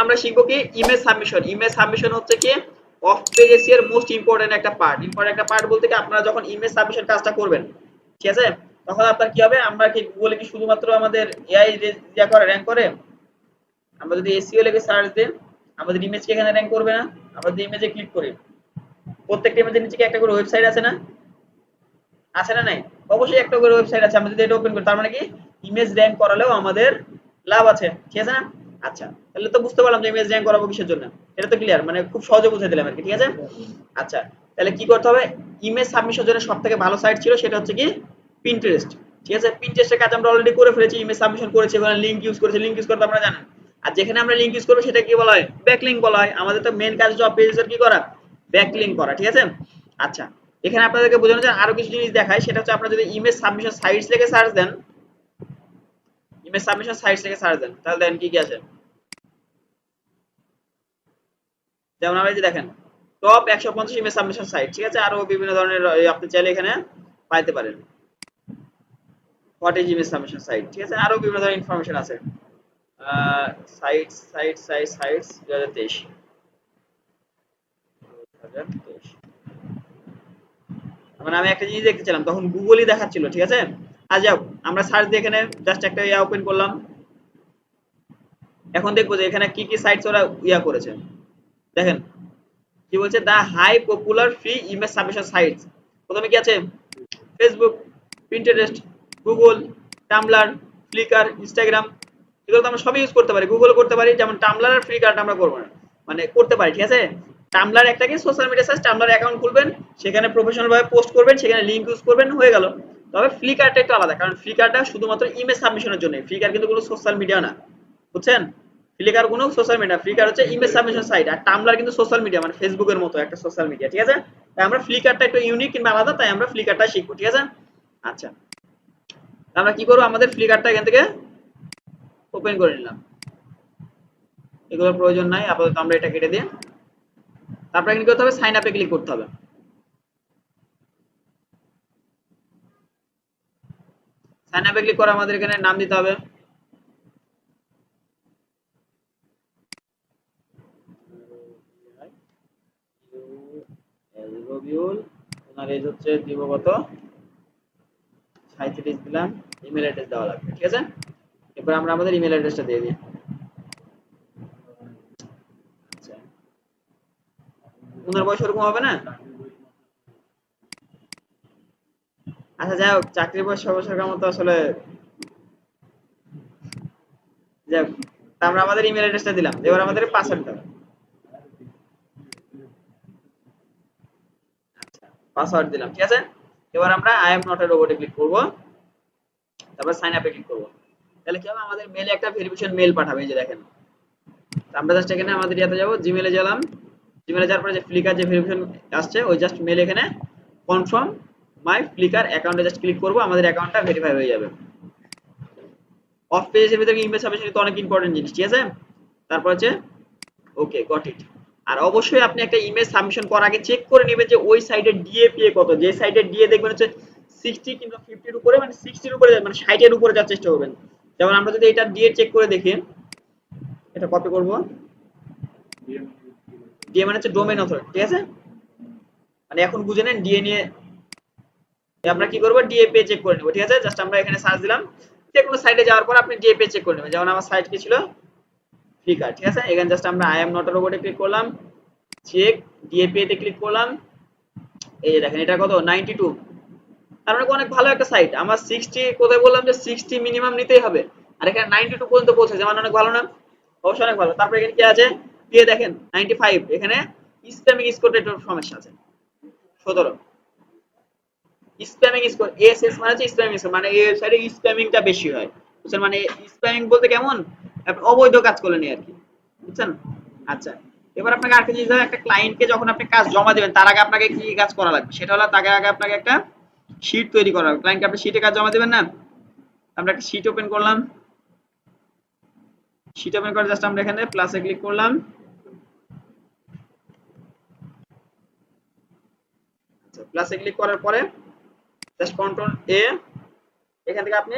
আমরা শিখবো কি ইমেজ সাবমিশন। ইমেজ সাবমিশন হচ্ছে কি অফ পেজ এসইও এর মোস্ট ইম্পর্টেন্ট একটা পার্ট। ইম্পর্টেন্ট একটা পার্ট বলতে কি আপনারা যখন ইমেজ সাবমিশন কাজটা করবেন, ঠিক আছে, তখন আপনার কি হবে, আমরা কি গুগলে কি শুধুমাত্র আমাদের এআই ইয়া করে র‍্যাঙ্ক করে? আমরা যদি এসইও লিখে সার্চ দেই আমাদের ইমেজ কি এখানে র‍্যাঙ্ক করবে না? আমরা যদি ইমেজে ক্লিক করি প্রত্যেকটা ইমেজের নিচে কি একটা করে ওয়েবসাইট আছে না? আছে না নাই? অবশ্যই একটা করে ওয়েবসাইট আছে। আমরা যদি এটা ওপেন করি তার মানে কি ইমেজ র‍্যাঙ্ক করালেও আমাদের লাভ আছে, ঠিক আছে না? আচ্ছা, তাহলে তো বুঝতে পারলাম যে ইমেজ র‍্যাঙ্ক করাবো কিসের জন্য। এটা তো ক্লিয়ার, মানে খুব সহজে বুঝিয়ে দিলাম আর কি, ঠিক আছে? আচ্ছা, তাহলে কি করতে হবে? ইমেজ সাবমিশনের জন্য সবথেকে ভালো সাইট ছিল সেটা হচ্ছে কি Pinterest, ঠিক আছে? Pinterest এর কাজ আমরা অলরেডি করে ফেলেছি, ইমেজ সাবমিশন করেছি, ওখানে লিংক ইউজ করেছি, লিংক ইউজ করতে আপনারা জানেন। আর যেখানে আমরা লিংক ইউজ করব সেটা কি বলা হয়? ব্যাকলিংক বলা হয়। আমাদের তো মেইন কাজ জব পেজের কি করা? ব্যাকলিংক করা, ঠিক আছে? আচ্ছা, এখানে আপনাদেরকে বোঝানোর জন্য আরো কিছু জিনিস দেখাই, সেটা হচ্ছে আপনারা যদি ইমেজ সাবমিশন সাইটস লিখে সার্চ দেন, ইমেজ সাবমিশন সাইটস লিখে সার্চ দেন, তাহলে দেখেন কি কি আছে। যেমন আমরা এই যে দেখেন টপ 150 ইমেজ সাবমিশন সাইট, ঠিক আছে? আরো বিভিন্ন ধরনের আপনি চাইলে এখানে পাইতে পারেন। What is image submission site, ঠিক আছে? আরো বিভিন্ন ধরনের ইনফরমেশন আছে। সাইটস সাইটস সাইটস সাইটস 2023 মানে আমি একটা জিনিস দেখতেছিলাম তখন গুগলই দেখাচ্ছিল, ঠিক আছে? আর যাও আমরা সার্চ দিয়ে এখানে জাস্ট একটা ইয়া ওপেন করলাম। এখন দেখবো যে এখানে কি কি সাইটস ওরা ইয়া করেছে। দেখেন কি বলছে, the high popular free image submission sites. প্রথমে কি আছে? Facebook, Pinterest, Google, Tumblr, Flickr, Instagram. এগুলো তো আমরা সবই ইউজ করতে পারি, গুগলও করতে পারি, যেমন টামলার আর ফ্লিকারটা আমরা করবো না, মানে করতে পারি, ঠিক আছে? টামলার একটা কি সোশ্যাল মিডিয়া সাইট, টামলার অ্যাকাউন্ট খুলবেন, সেখানে প্রফেশনাল ভাবে পোস্ট করবেন, সেখানে লিংক ইউজ করবেন, হয়ে গেল। তবে ফ্লিকারটা একটু আলাদা, কারণ ফ্লিকারটা শুধুমাত্র ইমেজ সাবমিশনের জন্য। ফ্লিকার কিন্তু কোনো সোশ্যাল মিডিয়া না, বুঝছেন? ফ্লিকার কোনো সোশ্যাল মিডিয়া, ফ্লিকার হচ্ছে ইমেজ সাবমিশন সাইট। আর টামলার কিন্তু সোশ্যাল মিডিয়া, মানে ফেসবুকের মতো একটা সোশ্যাল মিডিয়া, ঠিক আছে? তাই আমরা ফ্লিকারটা একটু ইউনিক কিংবা আলাদা, তাই আমরা ফ্লিকারটা শিখবো, ঠিক আছে? আচ্ছা, আমরা কি করবো, আমাদের ফ্লিকারটা এখান থেকে ওপেন করে নিলাম। এগুলোর প্রয়োজন নাই আপাতত, আমরা এটা কেটে দিয়ে তারপরে কি করতে হবে? সাইন আপে ক্লিক করতে হবে। সাইন আপে ক্লিক করে আমাদের এখানে নাম দিতে হবে। রবিউল, ওনার এজ হচ্ছে দিব কত? 37 দিলাম। ইমেল অ্যাড্রেস দেওয়া লাগবে, ঠিক আছে? এরপর আমরা আমাদের ইমেল অ্যাড্রেসটা দিয়ে দিই। আচ্ছা, ওনার বয়স ওরকম হবে না? আচ্ছা যাই হোক, চাকরির বয়স সর্বসাধারণের মতো আসলে যাই হোক, তা আমরা আমাদের ইমেল অ্যাড্রেসটা দিলাম। এবার আমাদের পাসওয়ার্ড দাও। আচ্ছা, পাসওয়ার্ড দিলাম, ঠিক আছে? এবার আমরা আই এম নট এ রোবটে ক্লিক করব, তারপর সাইন আপে ক্লিক করব। তাহলে কি হবে? আমাদের মেইলে একটা ভেরিফিকেশন মেইল পাঠাবে, এই যে দেখেন। আমরা জাস্ট এখানে আমাদের ইয়াতে যাব, জিমেইলে গেলাম, জিমেইলে যাওয়ার পরে যে ফ্লিকার যে ভেরিফিকেশন আসছে ওই জাস্ট মেইল এখানে কনফার্ম মাই ফ্লিকার অ্যাকাউন্টে জাস্ট ক্লিক করব, আমাদের অ্যাকাউন্টটা ভেরিফাই হয়ে যাবে। অফ পেজের ভিতরে ইমেজ সাবমিশন তো অনেক ইম্পর্টেন্ট জিনিস, ঠিক আছে? তারপর হচ্ছে ওকে গট ইট। আর অবশ্যই আপনি একটা ইমেজ সাবমিশন করার আগে চেক করে নেবেন যে ওই সাইটের ডিএপিএ কত। যে সাইটের ডিএ দেখবেন হচ্ছে 60 কিংবা 50 এর উপরে, মানে 60 এর উপরে, মানে 60 এর উপরে যাওয়ার চেষ্টা করবেন। যেমন আমরা যদি এটা ডিএ চেক করে দেখি, এটা কপি করব। ডিএ মানে হচ্ছে ডোমেইন অথরিটি, ঠিক আছে? মানে এখন বুঝে নেন ডিএ নিয়ে আমরা কি করব, ডিএপি চেক করে নেব, ঠিক আছে? জাস্ট আমরা এখানে সার্চ দিলাম, যে কোনো সাইটে যাওয়ার পর আপনি ডিএপি চেক করে নেবেন। যেমন আমার সাইট কি ছিল? ফ্লিকার, ঠিক আছে? এখানে জাস্ট আমরা আই এম নট এ রোবটে ক্লিক করলাম, চেক ডিএপি তে ক্লিক করলাম। এই যে দেখেন এটা কত? 92। তার মানে অনেক ভালো একটা সাইট। আমার 60 কোথায় বললাম যে 60 মিনিমাম নিতেই হবে, আর এখানে 92 পর্যন্ত পৌঁছেছে, মানে অনেক ভালো না? অবশ্যই অনেক ভালো। তারপরে এখানে কি আছে? দিয়ে দেখেন 95। এখানে স্প্যামিং স্কোরের একটু সমস্যা আছে, 17। স্প্যামিং স্কোর এসএস মানে হচ্ছে স্প্যামিং স্কোর, মানে এই সাইডে স্প্যামিংটা বেশি হয়, বুঝছেন? মানে স্প্যামিং বলতে কেমন, আপনি অবৈধ কাজ করলেন আর কি, বুঝছেন? আচ্ছা, এবার আপনাকে আরেকটা জিনিস, একটা ক্লায়েন্টকে যখন আপনি কাজ জমা দিবেন তার আগে আপনাকে কি কাজ করা লাগবে, সেটা হলো তার আগে আপনাকে একটা শীট তৈরি করা হবে। ক্লায়েন্টকে আপনি শীটে কাজ জমা দিবেন না? আমরা একটা শীট ওপেন করলাম, শীট ওপেন করে জাস্ট আমরা এখানে প্লাসে ক্লিক করলাম। আচ্ছা, প্লাসে ক্লিক করার পরে জাস্ট কন্ট্রোল এ, এখান থেকে আপনি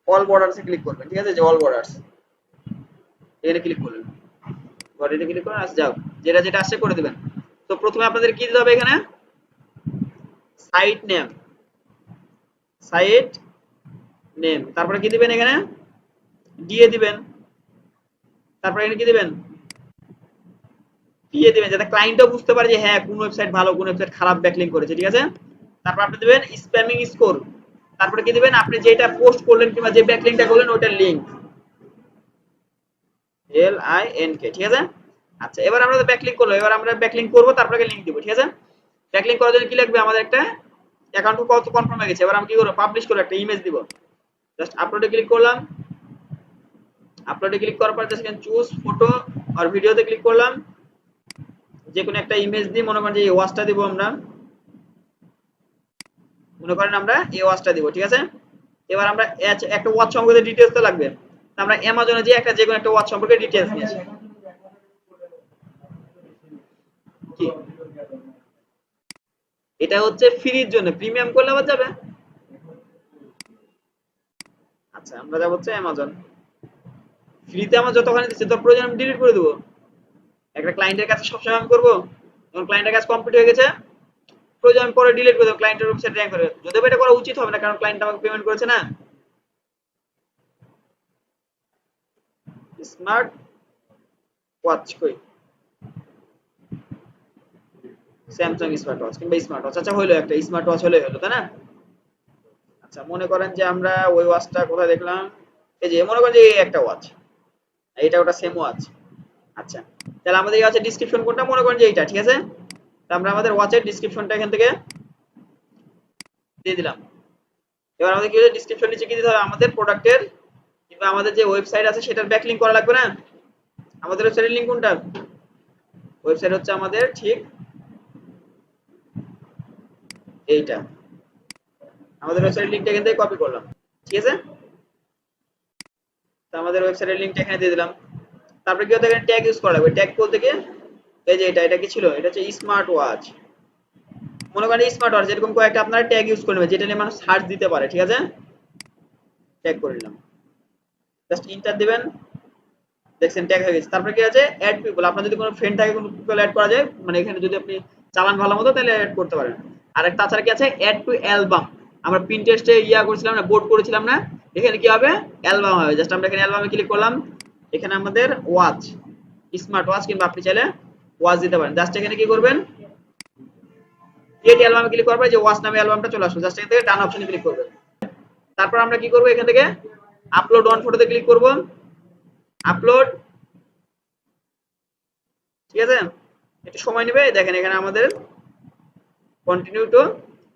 অল বর্ডারসে ক্লিক করবেন, ঠিক আছে? যে অল বর্ডারস এখানে ক্লিক করলেন। বডিতে ক্লিক করুন, আচ্ছা যাও, যেটা যেটা আসছে করে দিবেন। তো প্রথমে আপনাদের কি দিতে হবে এখানে, সাইট নেম, সাইট নেম, তারপরে কি দিবেন এখানে দিয়ে দিবেন, তারপরে এখানে কি দিবেন দিয়ে দিবেন, যাতে ক্লায়েন্টও বুঝতে পারে যে হ্যাঁ কোন ওয়েবসাইট ভালো কোন ওয়েবসাইট খারাপ ব্যাকলিংক করেছে, ঠিক আছে। তারপর আপনি দিবেন স্প্যামিং স্কোর, তারপরে কি দিবেন আপনি যেটা পোস্ট করলেন কিংবা যে ব্যাকলিংকটা করলেন ওটার লিংক, LINK, ঠিক আছে। আচ্ছা এবার আমরা ব্যাকলিংক করব, এবার আমরা ব্যাকলিংক করব তারপরে লিংক দিব, ঠিক আছে। ব্যাকলিংক করার জন্য কি লাগবে, আমাদের একটা অ্যাকাউন্ট কত কনফার্ম হয়ে গেছে, এবার আমরা কি করব পাবলিশ করব, একটা ইমেজ দিব, জাস্ট আপলোডে ক্লিক করলাম, আপলোডে ক্লিক করার পর জাস্ট এখানে চুজ ফটো আর ভিডিওতে ক্লিক করলাম, যে কোনো একটা ইমেজ দিই, মনে করেন যে এই ওয়াচটা দিব আমরা, মনে করেন আমরা এই ওয়াচটা দিব, ঠিক আছে। এবার আমরা একটা ওয়াচ সম্পর্কে ডিটেইলস তো লাগবে, আমরা অ্যামাজনে যে একটা যে কোনো একটা ওয়াচ সম্পর্কে ডিটেইলস নিয়েছি, কি এটা হচ্ছে ফ্রির জন্য, প্রিমিয়াম করলে আবার যাবে। আচ্ছা আমরা যাব হচ্ছে অ্যামাজন, ফ্রিতে আমার যতখানি দিচ্ছে তো প্রয়োজন আমি ডিলিট করে দেবো, একটা ক্লায়েন্টের কাছে সবসময় আমি করবো, যখন ক্লায়েন্টের কাজ কমপ্লিট হয়ে গেছে প্রয়োজন আমি পরে ডিলিট করে দেবো, ক্লায়েন্টের ওয়েবসাইট র্যাঙ্ক করে, যদিও এটা করা উচিত হবে না কারণ ক্লায়েন্ট আমাকে পেমেন্ট করেছে না। স্মার্ট ওয়াচ কই, স্যামসাং স্মার্ট ওয়াচ কিংবা স্মার্ট ওয়াচ, আচ্ছা হইলো একটা স্মার্ট ওয়াচ হলেই হলো, তাই না। আচ্ছা মনে করেন যে আমরা ওই ওয়াচটা কোথায় দেখলাম, এই যে মনে করেন যে এই একটা ওয়াচ, এটা ওটা সেম ওয়াচ। আচ্ছা তাহলে আমাদের এই ওয়াচের ডেসক্রিপশন কোনটা, মনে করেন যে এইটা, ঠিক আছে। তো আমরা আমাদের ওয়াচের ডেসক্রিপশনটা এখান থেকে দিয়ে দিলাম। এবার আমাদের কি হচ্ছে ডেসক্রিপশন নিচে কি দিতে হবে, আমাদের প্রোডাক্টের কিংবা আমাদের যে ওয়েবসাইট আছে সেটার ব্যাকলিংক করা লাগবে না। আমাদের ওয়েবসাইটের লিংক কোনটা, ওয়েবসাইট হচ্ছে আমাদের ঠিক এইটা, আমাদের ওয়েবসাইটের লিংকটা এখান থেকে কপি করলাম, ঠিক আছে। তো আমাদের ওয়েবসাইটের লিংকটা এখানে দিয়ে দিলাম। তারপরে কি হতে এখানে ট্যাগ ইউজ করা লাগবে, ট্যাগ বলতে কি এই যে এটা কি ছিল, এটা হচ্ছে স্মার্ট ওয়াচ, মনে করেন স্মার্ট ওয়াচ এরকম কয়েকটা আপনারা ট্যাগ ইউজ করে নেবেন যেটা নিয়ে মানুষ সার্চ দিতে পারে, ঠিক আছে। ট্যাগ করে নিলাম, জাস্ট ইন্টার দিবেন, দেখছেন ট্যাগ হয়ে গেছে। তারপরে কি আছে অ্যাড পিপল, আপনার যদি কোনো ফ্রেন্ড থাকে কোনো পিপল অ্যাড করা যায়, মানে এখানে যদি আপনি চালান ভালো মতো তাহলে অ্যাড করতে পারেন। আর একটা তাছাড়া কি আছে অ্যাড টু অ্যালবাম, আমরা পিন্টারেস্টে করেছিলাম না, বোর্ড করেছিলাম না, এখানে কি হবে অ্যালবাম হবে, জাস্ট আমরা এখানে অ্যালবামে ক্লিক করলাম, এখানে আমাদের ওয়াচ স্মার্ট ওয়াচ কিংবা আপনি চাইলে ওয়াচ দিতে পারেন, জাস্ট এখানে কি করবেন ক্রিয়েট অ্যালবামে ক্লিক করার পর যে ওয়াচ নামে অ্যালবামটা চলে আসবে, জাস্ট এখান থেকে ডান অপশনে ক্লিক করবেন। তারপর আমরা কি করব এখান থেকে আপলোড অন ফটোতে ক্লিক করব, আপলোড, ঠিক আছে। একটু সময় নেবে, দেখেন এখানে আমাদের কন্টিনিউ টু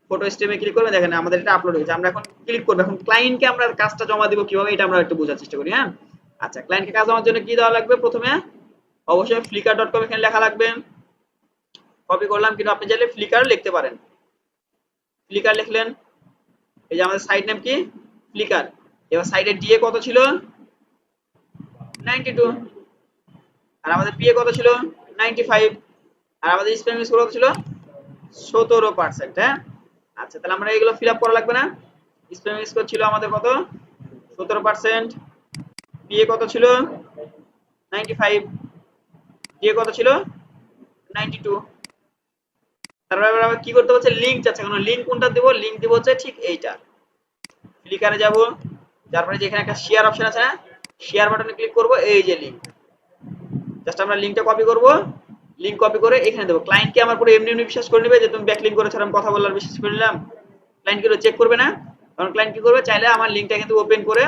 ফটো স্ট্রিমে ক্লিক করবেন, দেখেন আমাদের এটা আপলোড হয়েছে। আমরা এখন ক্লিক করব, এখন ক্লায়েন্টকে আমরা কাজটা জমা দিব কিভাবে এটা আমরা একটু বোঝার চেষ্টা করি, হ্যাঁ। আচ্ছা ক্লায়েন্টকে কাজ জমার জন্য কি দেওয়া লাগবে, প্রথমে অবশ্যই flickr.com এখানে লেখা লাগবে, কপি করলাম, কিন্তু আপনি চাইলে ফ্লিকার লিখতে পারেন, ফ্লিকার লিখলেন, এই যে আমাদের সাইট নেম কি ফ্লিকার, এবার সাইটের ডিএ কত ছিল 92, আর আমাদের পিএ কত ছিল 95, আর আমাদের স্প্যামিং স্কোর কত ছিল 17%, হ্যাঁ। আচ্ছা তাহলে আমরা এগুলো ফিল আপ করা লাগবে না, স্প্যামিং স্কোর ছিল আমাদের কত 17%, পিএ কত ছিল 95, ডিএ কত ছিল 92। তারপরে আমরা কি করতে হচ্ছে লিংক চাচ্ছে, কোনো লিংক কোনটা দেব, লিংক দেব হচ্ছে ঠিক এইটা, ফ্লিকারে যাব, তারপরে যেখানে একটা শেয়ার অপশন আছে না, শেয়ার বাটনে ক্লিক করব, এই যে লিংক, জাস্ট আমরা লিংকটা কপি করব, লিংক কপি করে এখানে দেব। ক্লায়েন্টকে আমার পুরো এমনি এমনি বিশ্বাস করে নেবে যে তুমি ব্যাকলিংক করেছো, আমি কথা বলার বিশ্বাস করে নিলাম, ক্লায়েন্ট কি চেক করবে না, কারণ ক্লায়েন্ট কি করবে চাইলে আমার লিংকটা কিন্তু ওপেন করে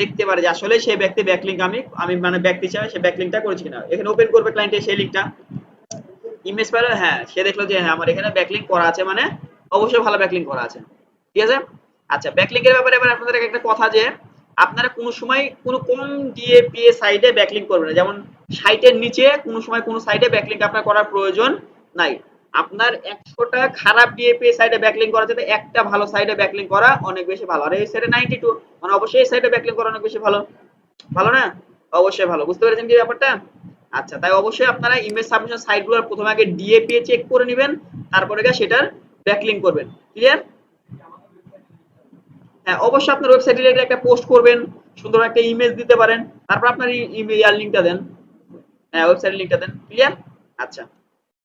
দেখতে পারে যে আসলে সেই ব্যক্তি ব্যাকলিংক আমি মানে ব্যক্তি হিসেবে সে ব্যাকলিংকটা করেছে কিনা, এখানে ওপেন করবে ক্লায়েন্টে সেই লিংকটা, ইমেজ পেলো, হ্যাঁ সে দেখলো যে হ্যাঁ আমার এখানে ব্যাকলিংক করা আছে, মানে অবশ্যই ভালো ব্যাকলিংক করা আছে, ঠিক আছে। আচ্ছা ব্যাকলিংকের ব্যাপারে এবার আপনাদের একটা কথা, যে আপনারা কোনো সময় কোনো কম ডিএপিএ সাইটে ব্যাকলিংক করবেন না, যেমন সাইটের নিচে কোনো সময় কোনো সাইটে ব্যাকলিংক আপনার করার প্রয়োজন নাই, আপনার 100টা খারাপ ডিএপিএ সাইটে ব্যাকলিংক করার চেয়ে একটা ভালো সাইটে ব্যাকলিংক করা অনেক বেশি ভালো, আর এই সাইটে 92 মানে অবশ্যই এই সাইটে ব্যাকলিংক করা অনেক বেশি ভালো, ভালো না, অবশ্যই ভালো, বুঝতে পেরেছেন কি ব্যাপারটা। আচ্ছা তাই অবশ্যই আপনারা ইমেজ সাবমিশন সাইটগুলোর প্রথমে আগে ডিএপিএ চেক করে নেবেন, তারপরে সেটার ব্যাকলিংক করবেন, ক্লিয়ার। হ্যাঁ অবশ্যই আপনার ওয়েবসাইট রিলেটেড একটা পোস্ট করবেন, সুন্দর একটা ইমেজ দিতে পারেন, তারপর আপনার ইমেইল লিংকটা দেন, হ্যাঁ ওয়েবসাইটের লিংকটা দেন, ক্লিয়ার? আচ্ছা